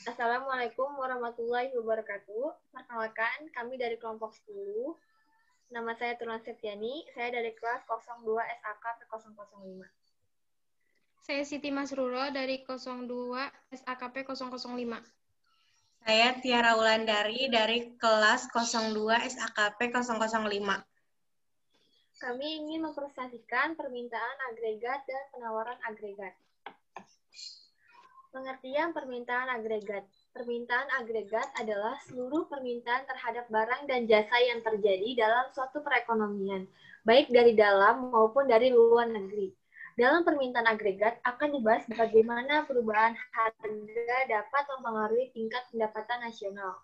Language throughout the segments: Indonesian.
Assalamualaikum warahmatullahi wabarakatuh. Perkenalkan, kami dari kelompok 10. Nama saya Turlan Septiani, saya dari kelas 02 SAK P005. Saya Siti Masruro dari 02 SAKP 005. Saya Tiara Wulandari dari kelas 02 SAKP 005. Kami ingin mempresentasikan permintaan agregat dan penawaran agregat. Pengertian permintaan agregat. Permintaan agregat adalah seluruh permintaan terhadap barang dan jasa yang terjadi dalam suatu perekonomian, baik dari dalam maupun dari luar negeri. Dalam permintaan agregat akan dibahas bagaimana perubahan harga dapat mempengaruhi tingkat pendapatan nasional.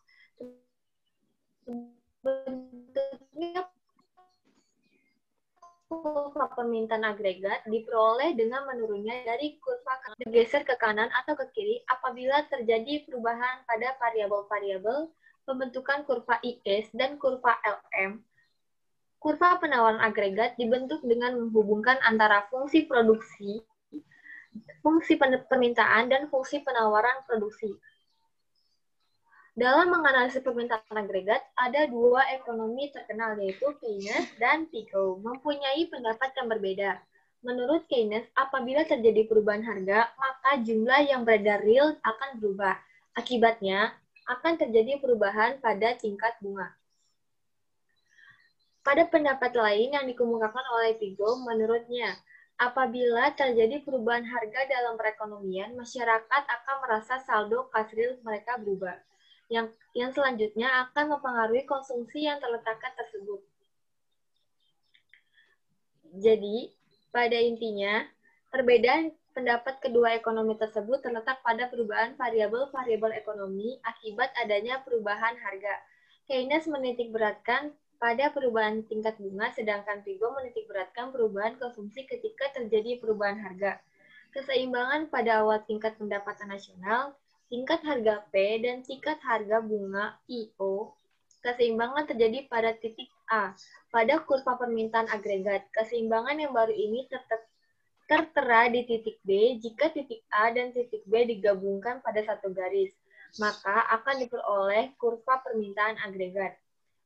Bentuknya kurva permintaan agregat diperoleh dengan menurunnya dari kurva bergeser ke kanan atau ke kiri apabila terjadi perubahan pada variabel-variabel pembentukan kurva IS dan kurva LM. Kurva penawaran agregat dibentuk dengan menghubungkan antara fungsi produksi, fungsi permintaan, dan fungsi penawaran produksi. Dalam menganalisis permintaan agregat, ada dua ekonomi terkenal yaitu Keynes dan Piaget, mempunyai pendapat yang berbeda. Menurut Keynes, apabila terjadi perubahan harga, maka jumlah yang beredar real akan berubah. Akibatnya, akan terjadi perubahan pada tingkat bunga. Pada pendapat lain yang dikemukakan oleh Piaget, menurutnya, apabila terjadi perubahan harga dalam perekonomian, masyarakat akan merasa saldo kas real mereka berubah. Yang selanjutnya akan mempengaruhi konsumsi yang terletakkan tersebut. Jadi, pada intinya, perbedaan pendapat kedua ekonomi tersebut terletak pada perubahan variabel-variabel ekonomi akibat adanya perubahan harga. Keynes menitikberatkan pada perubahan tingkat bunga, sedangkan Piaget menitikberatkan perubahan konsumsi ketika terjadi perubahan harga. Keseimbangan pada awal tingkat pendapatan nasional, tingkat harga P, dan tingkat harga bunga IO. Keseimbangan terjadi pada titik A, pada kurva permintaan agregat. Keseimbangan yang baru ini tertera di titik B jika titik A dan titik B digabungkan pada satu garis, maka akan diperoleh kurva permintaan agregat.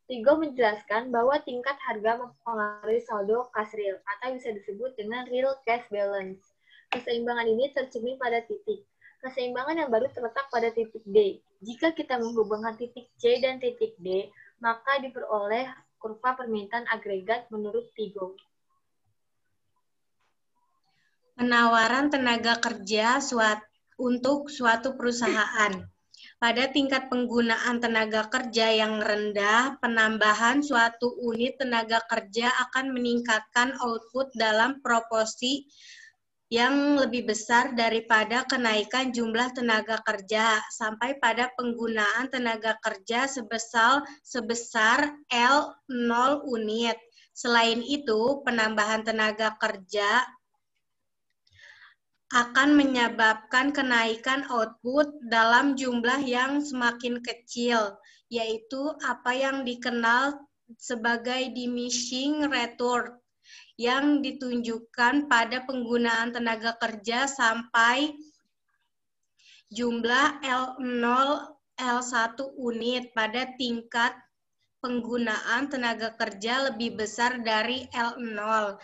Piaget menjelaskan bahwa tingkat harga mempengaruhi saldo kas real, atau bisa disebut dengan real cash balance. Keseimbangan ini tercermin pada titik. Keseimbangan yang baru terletak pada titik D. Jika kita menghubungkan titik C dan titik D, maka diperoleh kurva permintaan agregat menurut Piaget. Penawaran tenaga kerja untuk suatu perusahaan. Pada tingkat penggunaan tenaga kerja yang rendah, penambahan suatu unit tenaga kerja akan meningkatkan output dalam proporsi yang lebih besar daripada kenaikan jumlah tenaga kerja sampai pada penggunaan tenaga kerja sebesar L0 unit. Selain itu, penambahan tenaga kerja akan menyebabkan kenaikan output dalam jumlah yang semakin kecil, yaitu apa yang dikenal sebagai diminishing return, yang ditunjukkan pada penggunaan tenaga kerja sampai jumlah L0, L1 unit pada tingkat penggunaan tenaga kerja lebih besar dari L0.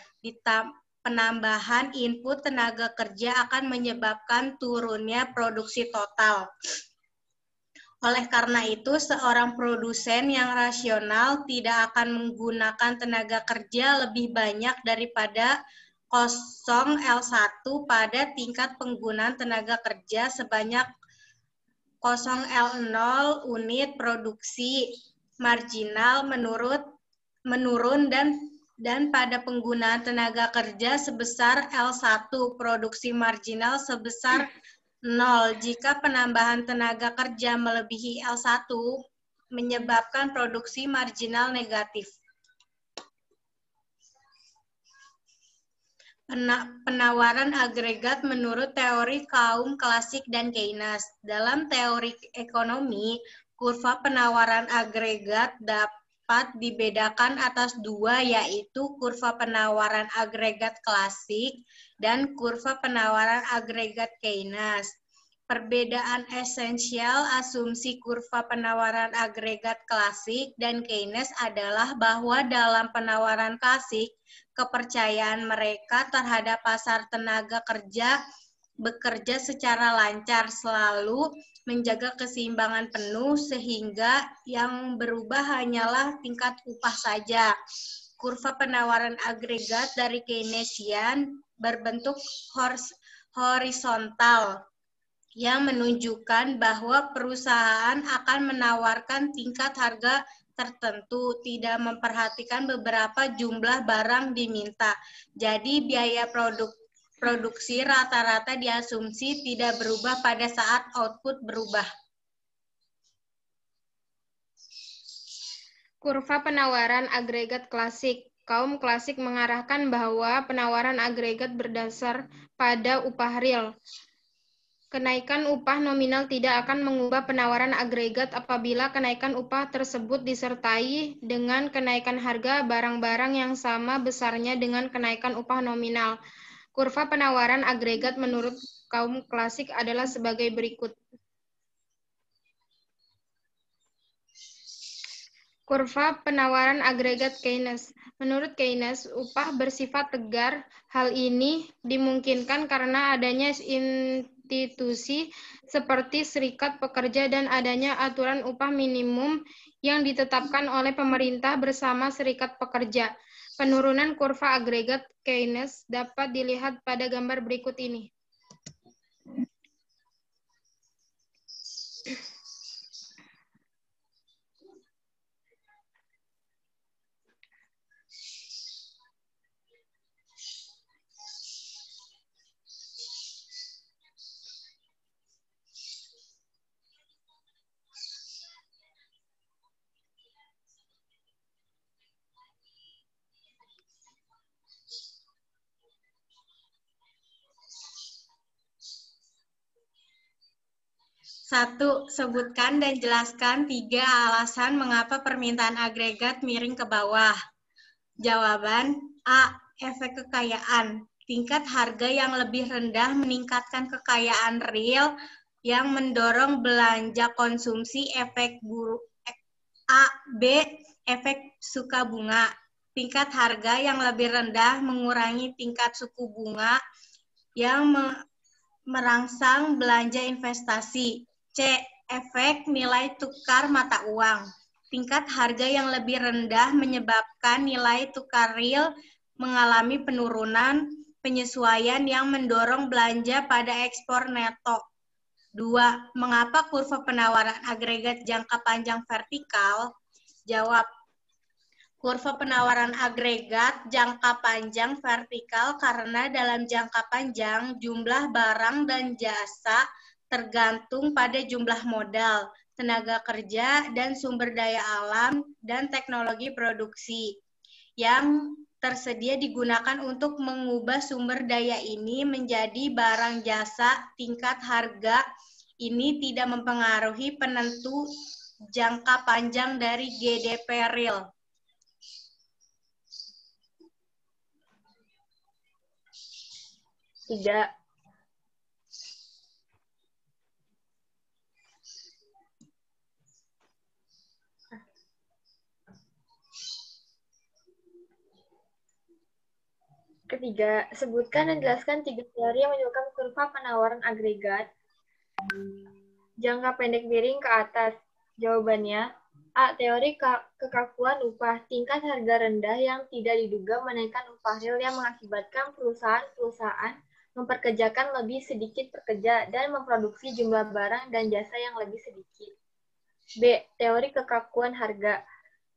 Penambahan input tenaga kerja akan menyebabkan turunnya produksi total. Oleh karena itu, seorang produsen yang rasional tidak akan menggunakan tenaga kerja lebih banyak daripada 0 L1 pada tingkat penggunaan tenaga kerja sebanyak 0 L0 unit produksi marginal menurun dan pada penggunaan tenaga kerja sebesar L1 produksi marginal sebesar 0 jika penambahan tenaga kerja melebihi L1 menyebabkan produksi marginal negatif. Penawaran agregat menurut teori kaum klasik dan Keynes. Dalam teori ekonomi, kurva penawaran agregat dapat dibedakan atas dua, yaitu kurva penawaran agregat klasik dan kurva penawaran agregat Keynes. Perbedaan esensial asumsi kurva penawaran agregat klasik dan Keynes adalah bahwa dalam penawaran klasik, kepercayaan mereka terhadap pasar tenaga kerja bekerja secara lancar, selalu menjaga keseimbangan penuh, sehingga yang berubah hanyalah tingkat upah saja. Kurva penawaran agregat dari Keynesian berbentuk horizontal, yang menunjukkan bahwa perusahaan akan menawarkan tingkat harga tertentu, tidak memperhatikan beberapa jumlah barang diminta. Jadi biaya produksi rata-rata diasumsi tidak berubah pada saat output berubah. Kurva penawaran agregat klasik. Kaum klasik mengarahkan bahwa penawaran agregat berdasar pada upah real. Kenaikan upah nominal tidak akan mengubah penawaran agregat apabila kenaikan upah tersebut disertai dengan kenaikan harga barang-barang yang sama besarnya dengan kenaikan upah nominal. Kurva penawaran agregat menurut kaum klasik adalah sebagai berikut. Kurva penawaran agregat Keynes. Menurut Keynes, upah bersifat tegar. Hal ini dimungkinkan karena adanya institusi seperti serikat pekerja dan adanya aturan upah minimum yang ditetapkan oleh pemerintah bersama serikat pekerja. Penurunan kurva agregat Keynes dapat dilihat pada gambar berikut ini. Satu, sebutkan dan jelaskan 3 alasan mengapa permintaan agregat miring ke bawah. Jawaban A. Efek kekayaan. Tingkat harga yang lebih rendah meningkatkan kekayaan real yang mendorong belanja konsumsi. Efek buruk A. B. Efek suka bunga. Tingkat harga yang lebih rendah mengurangi tingkat suku bunga yang merangsang belanja investasi. C. Efek nilai tukar mata uang. Tingkat harga yang lebih rendah menyebabkan nilai tukar real mengalami penurunan, penyesuaian yang mendorong belanja pada ekspor neto. 2. Mengapa kurva penawaran agregat jangka panjang vertikal? Jawab. Kurva penawaran agregat jangka panjang vertikal karena dalam jangka panjang jumlah barang dan jasa tergantung pada jumlah modal, tenaga kerja, dan sumber daya alam dan teknologi produksi yang tersedia digunakan untuk mengubah sumber daya ini menjadi barang jasa. Tingkat harga ini tidak mempengaruhi penentu jangka panjang dari GDP real. Tidak. Ketiga, sebutkan dan jelaskan 3 teori yang menyebabkan kurva penawaran agregat jangka pendek miring ke atas. Jawabannya, A. Teori kekakuan upah. Tingkat harga rendah yang tidak diduga menaikkan upah real yang mengakibatkan perusahaan-perusahaan memperkerjakan lebih sedikit pekerja dan memproduksi jumlah barang dan jasa yang lebih sedikit. B. Teori kekakuan harga.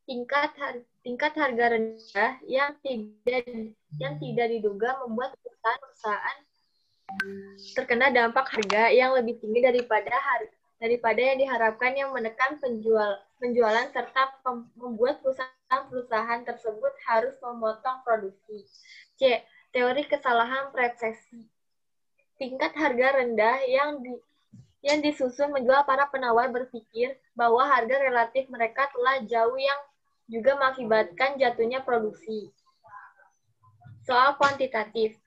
Tingkat harga rendah yang tidak diduga membuat perusahaan terkena dampak harga yang lebih tinggi daripada yang diharapkan, yang menekan penjualan serta membuat perusahaan tersebut harus memotong produksi. C. Teori kesalahan persepsi. Tingkat harga rendah yang disusun menjual para penawar berpikir bahwa harga relatif mereka telah jauh, yang juga mengakibatkan jatuhnya produksi. Soal kuantitatif.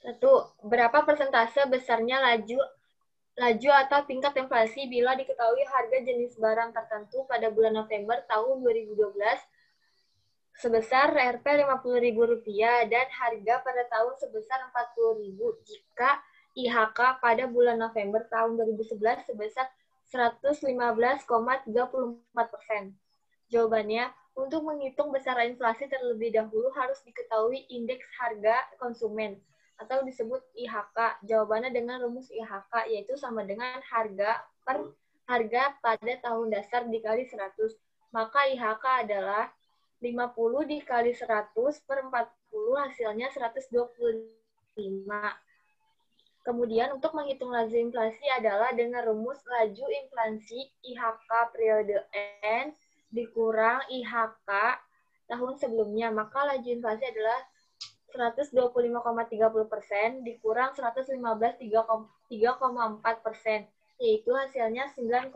1. Berapa persentase besarnya laju laju atau tingkat inflasi bila diketahui harga jenis barang tertentu pada bulan November tahun 2012 sebesar Rp. 50.000 dan harga pada tahun sebesar Rp. 40.000 jika IHK pada bulan November tahun 2011 sebesar 115,34%. Jawabannya, untuk menghitung besaran inflasi terlebih dahulu harus diketahui indeks harga konsumen atau disebut IHK. Jawabannya dengan rumus IHK yaitu sama dengan harga pada tahun dasar dikali 100. Maka IHK adalah 50 dikali 100 per 40 hasilnya 125. Kemudian untuk menghitung laju inflasi adalah dengan rumus laju inflasi IHK periode N dikurang IHK tahun sebelumnya. Maka laju inflasi adalah 125,30% dikurang 115,3,4%, yaitu hasilnya 9,96%.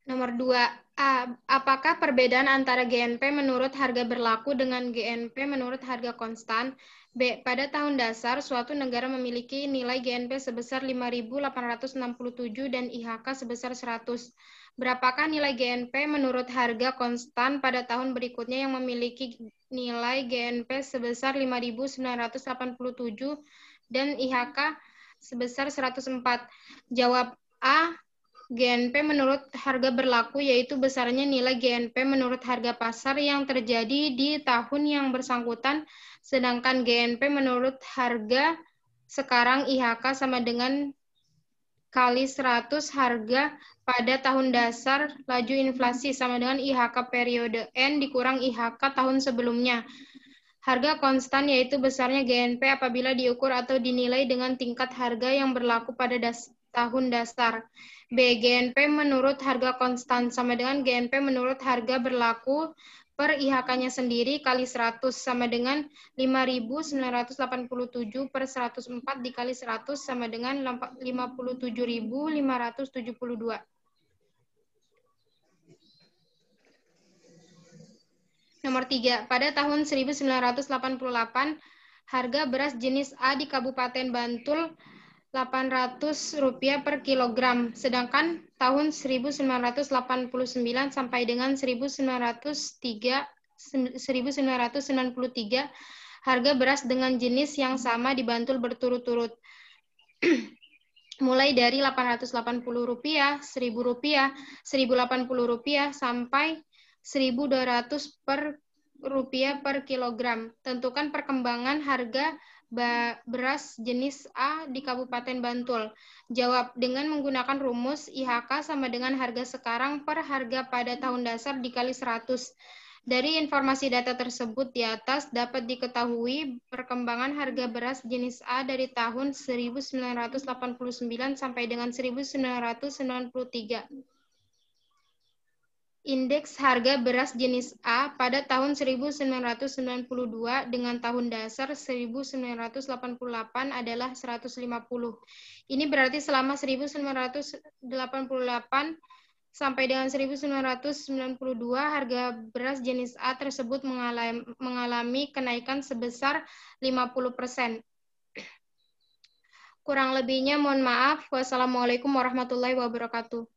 Nomor 2A. Apakah perbedaan antara GNP menurut harga berlaku dengan GNP menurut harga konstan? B. Pada tahun dasar, suatu negara memiliki nilai GNP sebesar 5.867 dan IHK sebesar 100. Berapakah nilai GNP menurut harga konstan pada tahun berikutnya yang memiliki nilai GNP sebesar 5.987 dan IHK sebesar 104? Jawab A. GNP menurut harga berlaku yaitu besarnya nilai GNP menurut harga pasar yang terjadi di tahun yang bersangkutan, sedangkan GNP menurut harga sekarang IHK sama dengan kali 100 harga pada tahun dasar laju inflasi sama dengan IHK periode N dikurang IHK tahun sebelumnya. Harga konstan yaitu besarnya GNP apabila diukur atau dinilai dengan tingkat harga yang berlaku pada tahun dasar. B. GNP menurut harga konstan sama dengan GNP menurut harga berlaku per IHK-nya sendiri kali 100 sama dengan 5.987 per 104 dikali 100 sama dengan 57.572. Nomor 3. Pada tahun 1988, harga beras jenis A di Kabupaten Bantul Rp800 per kilogram, sedangkan tahun 1989 sampai dengan 1993 harga beras dengan jenis yang sama di Bantul berturut-turut mulai dari Rp880, Rp1.000, Rp1.080 sampai Rp1.200 per kilogram. Tentukan perkembangan harga beras jenis A di Kabupaten Bantul. Jawab dengan menggunakan rumus IHK sama dengan harga sekarang per harga pada tahun dasar dikali 100. Dari informasi data tersebut di atas dapat diketahui perkembangan harga beras jenis A dari tahun 1989 sampai dengan 1993. Indeks harga beras jenis A pada tahun 1992 dengan tahun dasar 1988 adalah 150. Ini berarti selama 1988 sampai dengan 1992 harga beras jenis A tersebut mengalami kenaikan sebesar 50%. Kurang lebihnya mohon maaf. Wassalamualaikum warahmatullahi wabarakatuh.